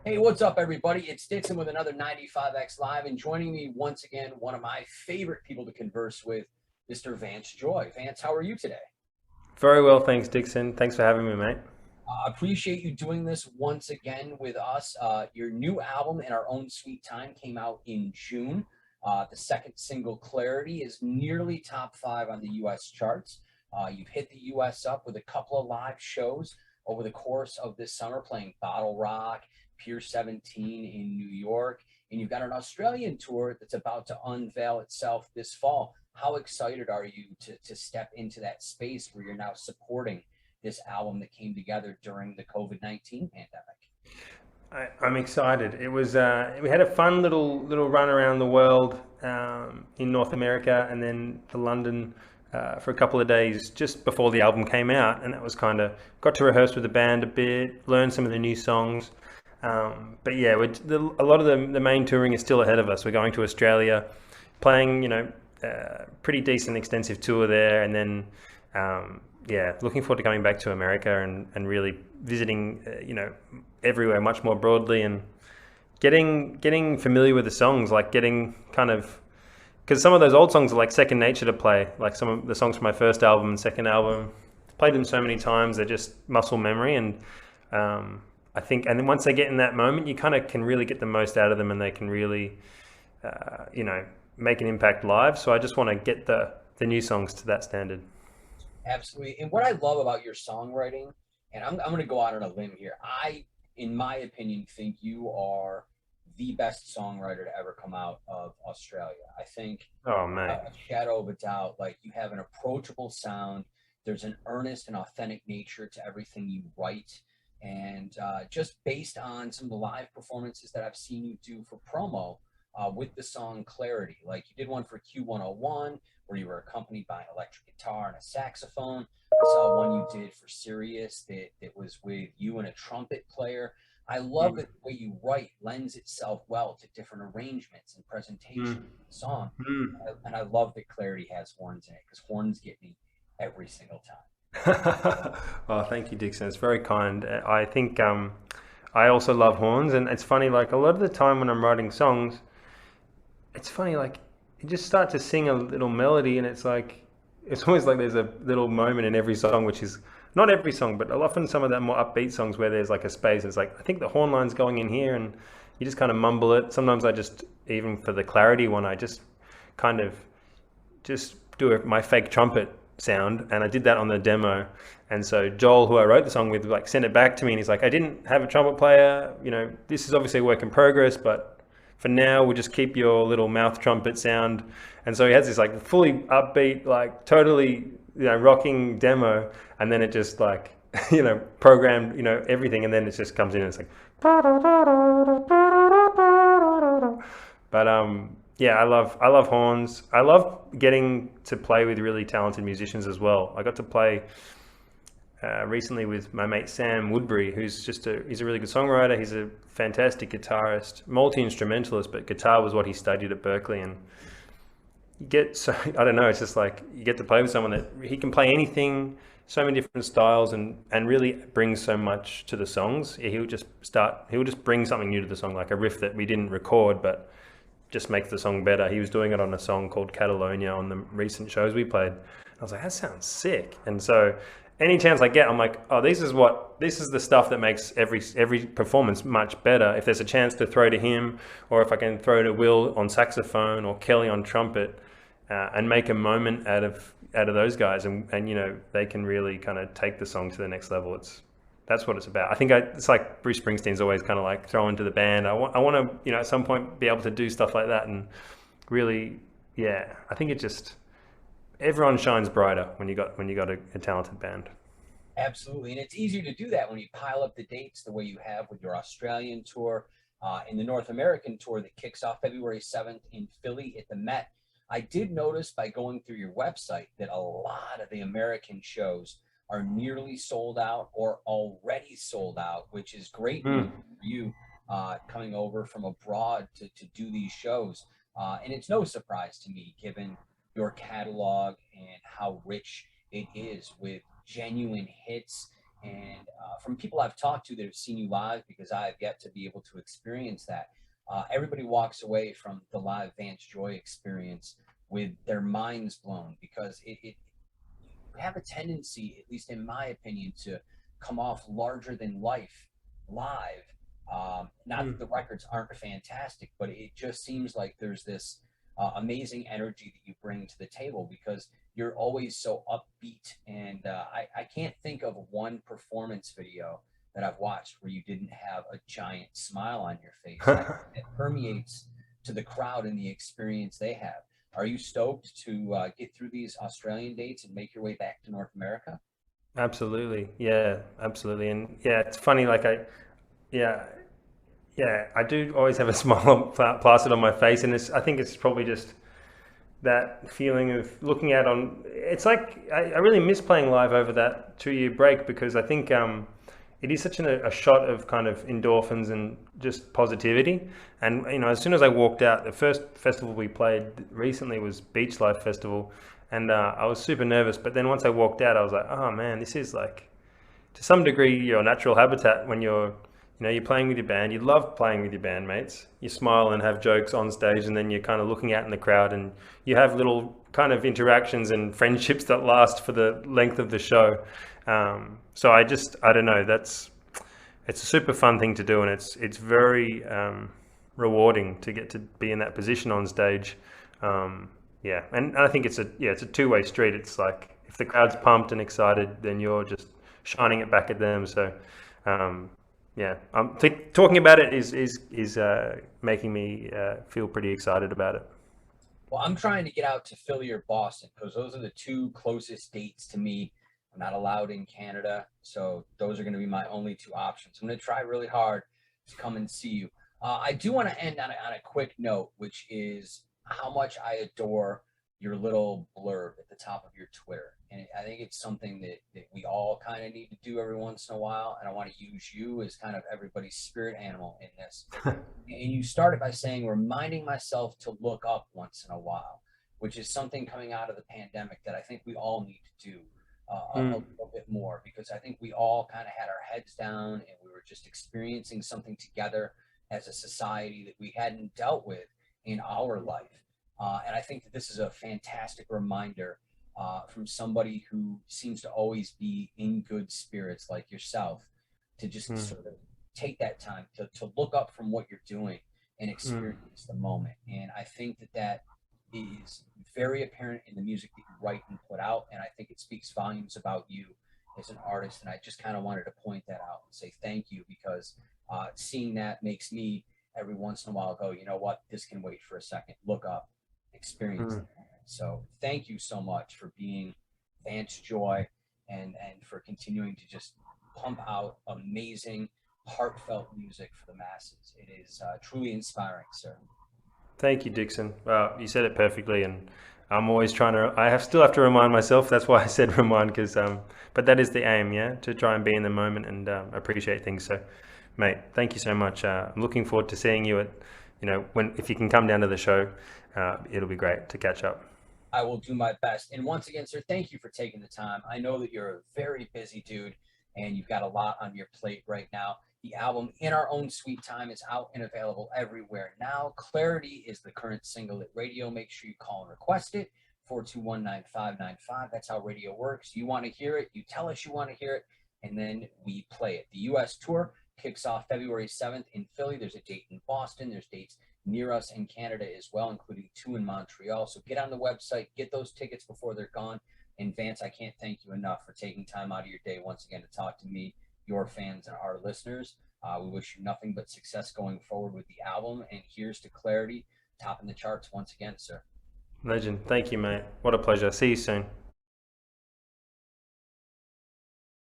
Hey, what's up, everybody? It's Dixon with another 95X Live, and joining me once again, one of my favorite people to converse with, Mr. Vance Joy. Vance, how are you today? Very well, thanks, Dixon. Thanks for having me, mate. Appreciate you doing this once again with us. Your new album, In Our Own Sweet Time, came out in June. The second single, Clarity, is nearly top five on the US charts. You've hit the US up with a couple of live shows over the course of this summer, playing Bottle Rock, Pier 17 in New York, and you've got an Australian tour that's about to unveil itself this fall. How excited are you to step into that space where you're now supporting this album that came together during the COVID-19 pandemic? I'm excited. It was we had a fun little run around the world in North America and then to London for a couple of days just before the album came out, and that was kind of got to rehearse with the band a bit, learn some of the new songs. But yeah, a lot of the main touring is still ahead of us. We're going to Australia, playing pretty decent extensive tour there, and then yeah, looking forward to coming back to America and really visiting everywhere much more broadly and getting familiar with the songs, like getting kind of because some of those old songs are like second nature to play, like some of the songs from my first album and second album. Played them so many times, they're just muscle memory, and I think, and then once they get in that moment, you kind of can really get the most out of them, and they can really, make an impact live. So I just want to get the new songs to that standard. Absolutely. And what I love about your songwriting, and I'm going to go out on a limb here. In my opinion, think you are the best songwriter to ever come out of Australia. I think Oh, without mate. a shadow of a doubt, like you have an approachable sound. There's an earnest and authentic nature to everything you write. And just based on some of the live performances that I've seen you do for promo with the song Clarity, like you did one for Q101 where you were accompanied by an electric guitar and a saxophone. I saw one you did for Sirius that was with you and a trumpet player. I love that the way you write lends itself well to different arrangements and presentation Mm, of the song. mm. And I love that Clarity has horns in it because horns get me every single time. Oh, thank you, Dixon. It's very kind. I think I also love horns, and it's funny. Like a lot of the time when I'm writing songs, it's funny. Like you just start to sing a little melody, and it's like it's always like there's a little moment in every song, which is not every song, but often some of the more upbeat songs where there's like a space. It's like I think the horn line's going in here, and you just kind of mumble it. Sometimes I just even for the clarity one, I just kind of just do my fake trumpet sound, and I did that on the demo. And so Joel, who I wrote the song with, like sent it back to me, and he's like, "I didn't have a trumpet player. This is obviously a work in progress, but for now, we'll just keep your little mouth trumpet sound." And so he has this like fully upbeat, like totally rocking demo, and then it just like programmed everything, and then it just comes in and it's like. But yeah, I love horns. I love getting to play with really talented musicians as well. I got to play recently with my mate Sam Woodbury, he's a really good songwriter. He's a fantastic guitarist, multi instrumentalist, but guitar was what he studied at Berkeley. And you get so I don't know. It's just like you get to play with someone that he can play anything, so many different styles, and really brings so much to the songs. He'll just bring something new to the song, like a riff that we didn't record, but just makes the song better. He was doing it on a song called Catalonia on the recent shows we played. I was like, that sounds sick. And so any chance I get, I'm like, oh, this is the stuff that makes every performance much better. If there's a chance to throw to him, or if I can throw to Will on saxophone or Kelly on trumpet, and make a moment out of those guys, and they can really kind of take the song to the next level. That's what it's about. I think it's like Bruce Springsteen's always kind of like throw into the band. I want to at some point be able to do stuff like that, and really, yeah. I think it just everyone shines brighter when you got a talented band. Absolutely. And it's easier to do that when you pile up the dates the way you have with your Australian tour and the North American tour that kicks off February 7th in Philly at the Met. I did notice by going through your website that a lot of the American shows are nearly sold out or already sold out, which is great news Mm. for you coming over from abroad to do these shows. And it's no surprise to me, given your catalog and how rich it is with genuine hits And from people I've talked to that have seen you live, because I have yet to be able to experience that, everybody walks away from the live Vance Joy experience with their minds blown, because it you have a tendency, at least in my opinion, to come off larger than life live. Not that Mm. the records aren't fantastic, but it just seems like there's this amazing energy that you bring to the table, because you're always so upbeat. And I can't think of one performance video that I've watched where you didn't have a giant smile on your face. And I think it permeates to the crowd and the experience they have. Are you stoked to get through these Australian dates and make your way back to North America? Absolutely. Yeah, absolutely. And yeah, it's funny. Yeah, yeah, I do always have a smile plastered on my face, and I think it's probably just that feeling of looking out on. It's like I really miss playing live over that 2 year break, because I think it is such a shot of kind of endorphins and just positivity. And as soon as I walked out, the first festival we played recently was Beach Life Festival, and I was super nervous. But then once I walked out, I was like, oh man, this is like to some degree your natural habitat when you're playing with your band. You love playing with your bandmates. You smile and have jokes on stage, and then you're kind of looking out in the crowd, and you have little kind of interactions and friendships that last for the length of the show. So I don't know. It's a super fun thing to do, and it's very rewarding to get to be in that position on stage. Yeah, and I think it's a two-way street. It's like if the crowd's pumped and excited, then you're just shining it back at them. So um, yeah, talking about it is making me feel pretty excited about it. Well, I'm trying to get out to Philly or Boston, because those are the two closest dates to me. I'm not allowed in Canada, so those are going to be my only two options. I'm going to try really hard to come and see you. I do want to end on a quick note, which is how much I adore your little blurb at the top of your Twitter. And I think it's something that we all kind of need to do every once in a while. And I want to use you as kind of everybody's spirit animal in this. And you started by saying, reminding myself to look up once in a while, which is something coming out of the pandemic that I think we all need to do a Mm, little bit more, because I think we all kind of had our heads down and we were just experiencing something together as a society that we hadn't dealt with in our life. And I think that this is a fantastic reminder from somebody who seems to always be in good spirits like yourself, to just mm, sort of take that time to look up from what you're doing and mm, experience the moment. And I think that that is very apparent in the music that you write and put out. And I think it speaks volumes about you as an artist. And I just kind of wanted to point that out and say thank you, because seeing that makes me every once in a while go, you know what, this can wait for a second, look up, experience mm. the moment. So thank you so much for being Vance Joy, and for continuing to just pump out amazing, heartfelt music for the masses. It is truly inspiring, sir. Thank you, Dixon. You said it perfectly, and I'm always trying to. Still have to remind myself. That's why I said remind, because but that is the aim, yeah, to try and be in the moment and appreciate things. So, mate, thank you so much. I'm looking forward to seeing you at, when if you can come down to the show, it'll be great to catch up. I will do my best. And once again, sir, thank you for taking the time. I know that you're a very busy dude and you've got a lot on your plate right now. The album In Our Own Sweet Time is out and available everywhere now. Clarity is the current single at radio. Make sure you call and request it. 421-9595. That's how radio works. You want to hear it, you tell us you want to hear it, and then we play it. The US tour kicks off February 7th in Philly. There's a date in Boston. There's dates near us in Canada as well, including two in Montreal. So get on the website, get those tickets before they're gone. And Vance, I can't thank you enough for taking time out of your day once again to talk to me, your fans, and our listeners. We wish you nothing but success going forward with the album. And here's to Clarity, topping the charts once again, sir. Legend. Thank you, mate. What a pleasure. See you soon.